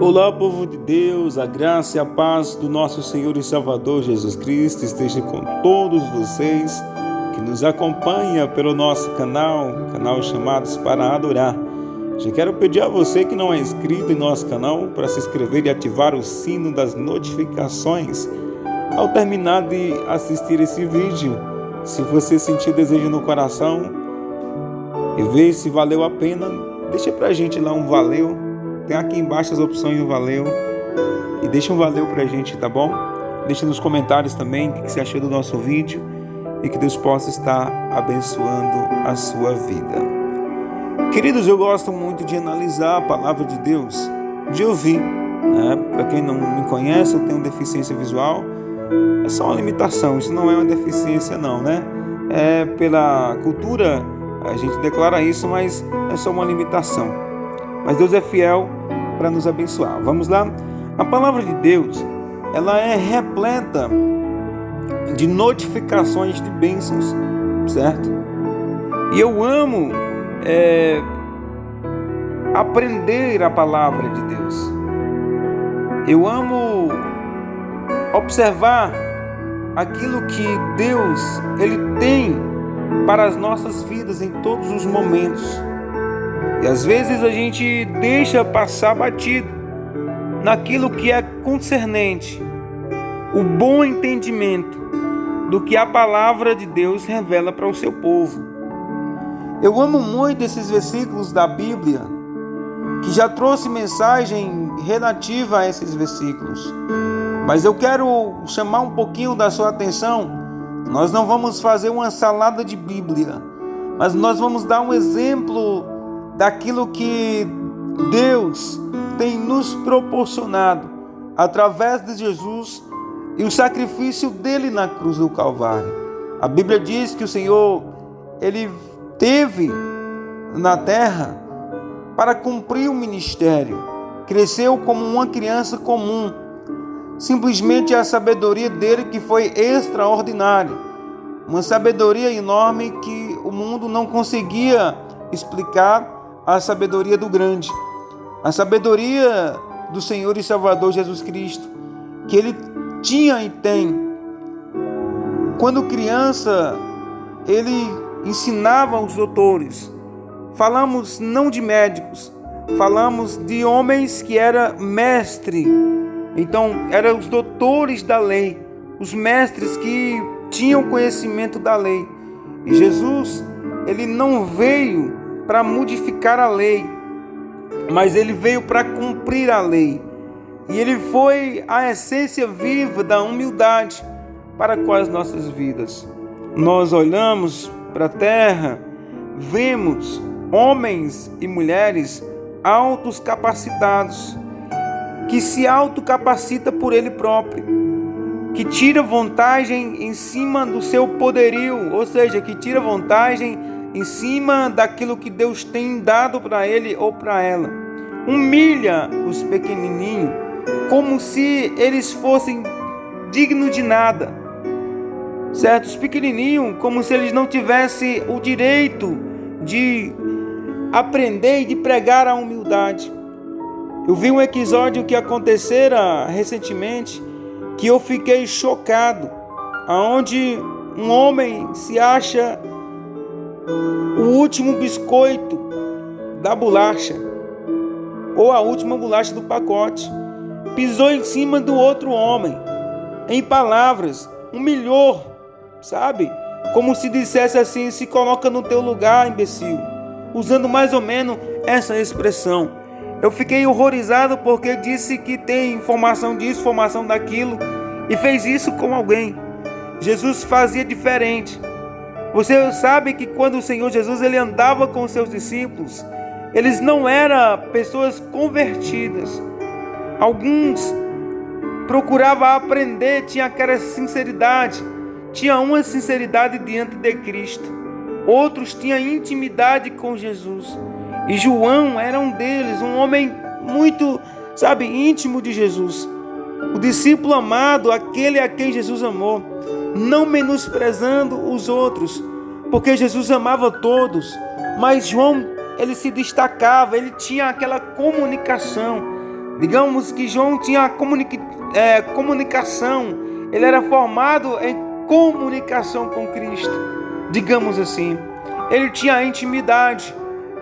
Olá, povo de Deus, a graça e a paz do nosso Senhor e Salvador Jesus Cristo esteja com todos vocês que nos acompanham pelo nosso canal Chamados para Adorar. Já quero pedir a você que não é inscrito em nosso canal para se inscrever e ativar o sino das notificações. Ao terminar de assistir esse vídeo, se você sentir desejo no coração e ver se valeu a pena, deixa pra gente lá um valeu. Tem aqui embaixo as opções do valeu. E deixa um valeu pra gente, tá bom? Deixa nos comentários também o que você achou do nosso vídeo. E que Deus possa estar abençoando a sua vida. Queridos, eu gosto muito de analisar a palavra de Deus, de ouvir, né? Para quem não me conhece, eu tenho deficiência visual. É só uma limitação, isso não é uma deficiência não, né? É pela cultura, a gente declara isso, mas é só uma limitação. Mas Deus é fiel para nos abençoar. Vamos lá? A palavra de Deus, ela é repleta de notificações de bênçãos, certo? E eu amo aprender a palavra de Deus. Eu amo observar aquilo que Deus ele tem para as nossas vidas em todos os momentos. E às vezes a gente deixa passar batido naquilo que é concernente o bom entendimento do que a palavra de Deus revela para o seu povo. Eu amo muito esses versículos da Bíblia, que já trouxe mensagem relativa a esses versículos. Mas eu quero chamar um pouquinho da sua atenção. Nós não vamos fazer uma salada de Bíblia, mas nós vamos dar um exemplo daquilo que Deus tem nos proporcionado através de Jesus e o sacrifício dele na cruz do Calvário. A Bíblia diz que o Senhor, ele teve na terra para cumprir o ministério, cresceu como uma criança comum, simplesmente a sabedoria dele que foi extraordinária, uma sabedoria enorme que o mundo não conseguia explicar. A sabedoria do grande, a sabedoria do Senhor e Salvador Jesus Cristo, que ele tinha e tem. Quando criança, ele ensinava os doutores. Falamos não de médicos, falamos de homens que eram mestres. Então, eram os doutores da lei, os mestres que tinham conhecimento da lei. E Jesus, ele não veio para modificar a lei, mas ele veio para cumprir a lei. E ele foi a essência viva da humildade para com as nossas vidas. Nós olhamos para a terra, vemos homens e mulheres altos capacitados, que se autocapacita por ele próprio, que tira vantagem em cima do seu poderio, ou seja, que tira vantagem em cima daquilo que Deus tem dado para ele ou para ela. Humilha os pequenininhos como se eles fossem dignos de nada, certo? Os pequenininhos como se eles não tivessem o direito de aprender e de pregar a humildade. Eu vi um episódio que acontecera recentemente que eu fiquei chocado, aonde um homem se acha o último biscoito da bolacha, ou a última bolacha do pacote, pisou em cima do outro homem, em palavras, humilhou, sabe? Como se dissesse assim: se coloca no teu lugar, imbecil, usando mais ou menos essa expressão. Eu fiquei horrorizado porque disse que tem informação disso, informação daquilo, e fez isso com alguém. Jesus fazia diferente. Você sabe que quando o Senhor Jesus ele andava com os seus discípulos, eles não eram pessoas convertidas. Alguns procuravam aprender, tinha aquela sinceridade, tinha uma sinceridade diante de Cristo. Outros tinham intimidade com Jesus. E João era um deles, um homem muito, íntimo de Jesus. O discípulo amado, aquele a quem Jesus amou, não menosprezando os outros, porque Jesus amava todos, mas João, ele se destacava, ele tinha aquela comunicação, Digamos que João tinha comunicação, ele era formado em comunicação com Cristo, digamos assim. Ele tinha intimidade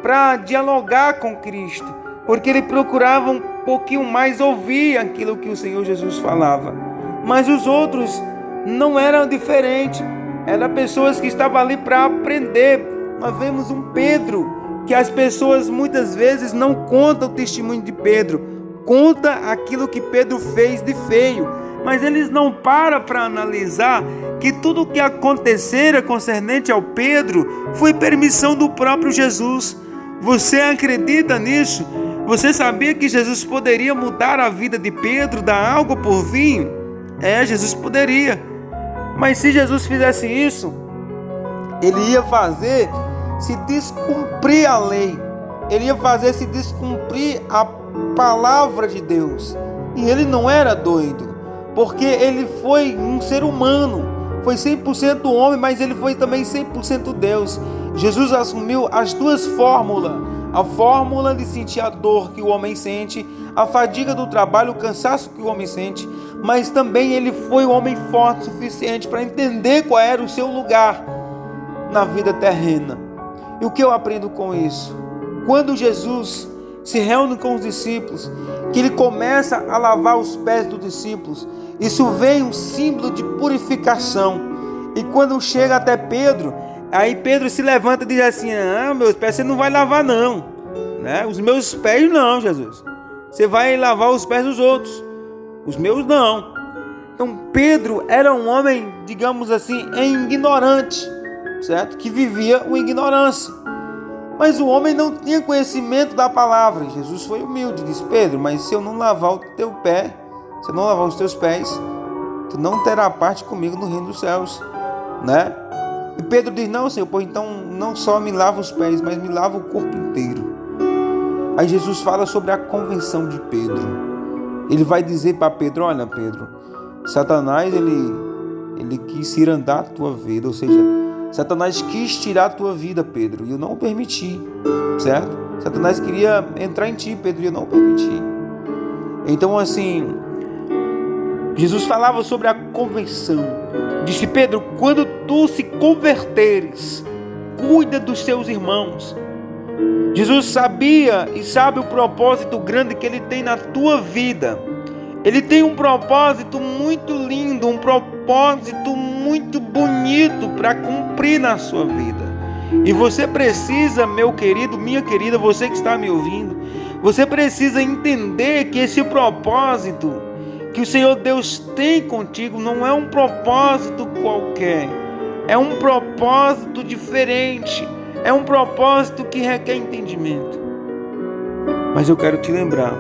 para dialogar com Cristo, porque ele procurava um pouquinho mais ouvir aquilo que o Senhor Jesus falava. Mas os outros não eram diferentes, eram pessoas que estavam ali para aprender. Nós vemos um Pedro, que as pessoas muitas vezes não contam o testemunho de Pedro, conta aquilo que Pedro fez de feio, mas eles não param para analisar que tudo o que acontecera concernente ao Pedro foi permissão do próprio Jesus. Você acredita nisso? Você sabia que Jesus poderia mudar a vida de Pedro, dar água por vinho? Jesus poderia. Mas se Jesus fizesse isso, ele ia fazer se descumprir a lei. Ele ia fazer se descumprir a palavra de Deus. E ele não era doido, porque ele foi um ser humano. Foi 100% homem, mas ele foi também 100% Deus. Jesus assumiu as duas fórmulas. A fórmula de sentir a dor que o homem sente, a fadiga do trabalho, o cansaço que o homem sente, mas também ele foi um homem forte o suficiente para entender qual era o seu lugar na vida terrena. E o que eu aprendo com isso? Quando Jesus se reúne com os discípulos, que ele começa a lavar os pés dos discípulos, isso vem um símbolo de purificação. E quando chega até Pedro, aí Pedro se levanta e diz assim: meus pés você não vai lavar não, né? Os meus pés não, Jesus. Você vai lavar os pés dos outros, os meus não. Então Pedro era um homem, digamos assim, ignorante, certo? Que vivia uma ignorância. Mas o homem não tinha conhecimento da palavra. Jesus foi humilde, disse: Pedro, mas se eu não lavar o teu pé, se eu não lavar os teus pés, tu não terá parte comigo no reino dos céus, né? E Pedro diz: não, Senhor, pois então não só me lava os pés, mas me lava o corpo inteiro. Aí Jesus fala sobre a convenção de Pedro. Ele vai dizer para Pedro: olha, Pedro, Satanás ele quis ir andar a tua vida, ou seja, Satanás quis tirar a tua vida, Pedro, e eu não permiti, certo? Satanás queria entrar em ti, Pedro, e eu não permiti. Então, assim, Jesus falava sobre a convenção. Disse: Pedro, quando tu se converteres, cuida dos seus irmãos. Jesus sabia e sabe o propósito grande que ele tem na tua vida. Ele tem um propósito muito lindo, um propósito muito bonito para cumprir na sua vida. E você precisa, meu querido, minha querida, você que está me ouvindo, você precisa entender que esse propósito que o Senhor Deus tem contigo não é um propósito qualquer, é um propósito diferente, é um propósito que requer entendimento. Mas eu quero te lembrar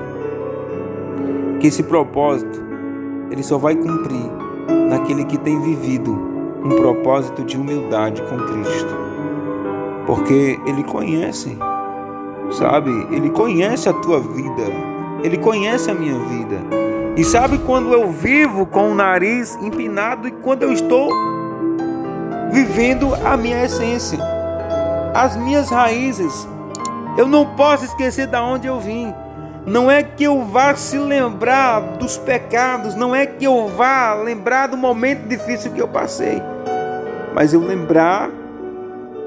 que esse propósito, ele só vai cumprir naquele que tem vivido um propósito de humildade com Cristo. Porque Ele conhece, sabe? Ele conhece a tua vida, Ele conhece a minha vida. E sabe quando eu vivo com o nariz empinado e quando eu estou vivendo a minha essência, as minhas raízes. Eu não posso esquecer de onde eu vim. Não é que eu vá se lembrar dos pecados, não é que eu vá lembrar do momento difícil que eu passei, mas eu lembrar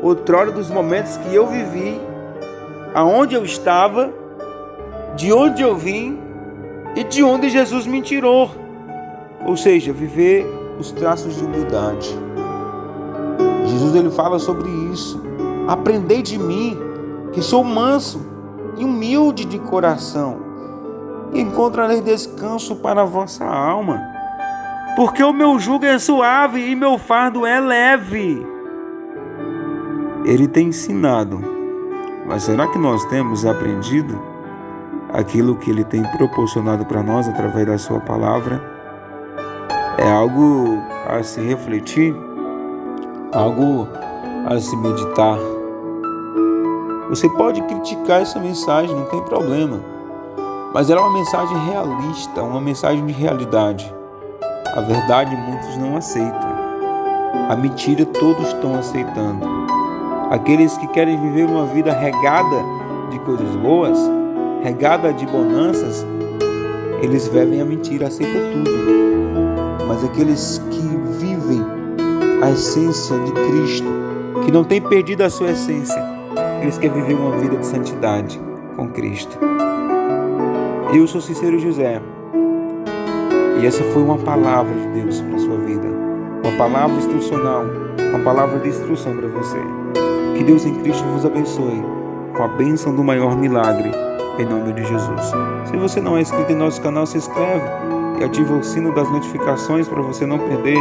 outrora dos momentos que eu vivi, aonde eu estava, de onde eu vim e de onde Jesus me tirou. Ou seja, viver os traços de humildade. Jesus ele fala sobre isso. Aprendei de mim, que sou manso e humilde de coração, e encontrareis descanso para a vossa alma, porque o meu jugo é suave e meu fardo é leve. Ele tem ensinado, mas será que nós temos aprendido aquilo que ele tem proporcionado para nós através da sua palavra? É algo a se refletir, algo a se meditar. Você pode criticar essa mensagem, não tem problema, mas ela é uma mensagem realista, uma mensagem de realidade. A verdade muitos não aceitam, a mentira todos estão aceitando. Aqueles que querem viver uma vida regada de coisas boas, regada de bonanças, eles vivem a mentira, aceitam tudo. Mas aqueles que vivem a essência de Cristo, que não têm perdido a sua essência, eles querem viver uma vida de santidade com Cristo. Eu sou Cícero José, e essa foi uma palavra de Deus para a sua vida, uma palavra instrucional, uma palavra de instrução para você. Que Deus em Cristo vos abençoe com a bênção do maior milagre, em nome de Jesus. Se você não é inscrito em nosso canal, se inscreve e ativa o sino das notificações para você não perder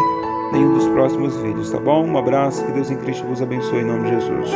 nenhum dos próximos vídeos, tá bom? Um abraço, que Deus em Cristo vos abençoe em nome de Jesus.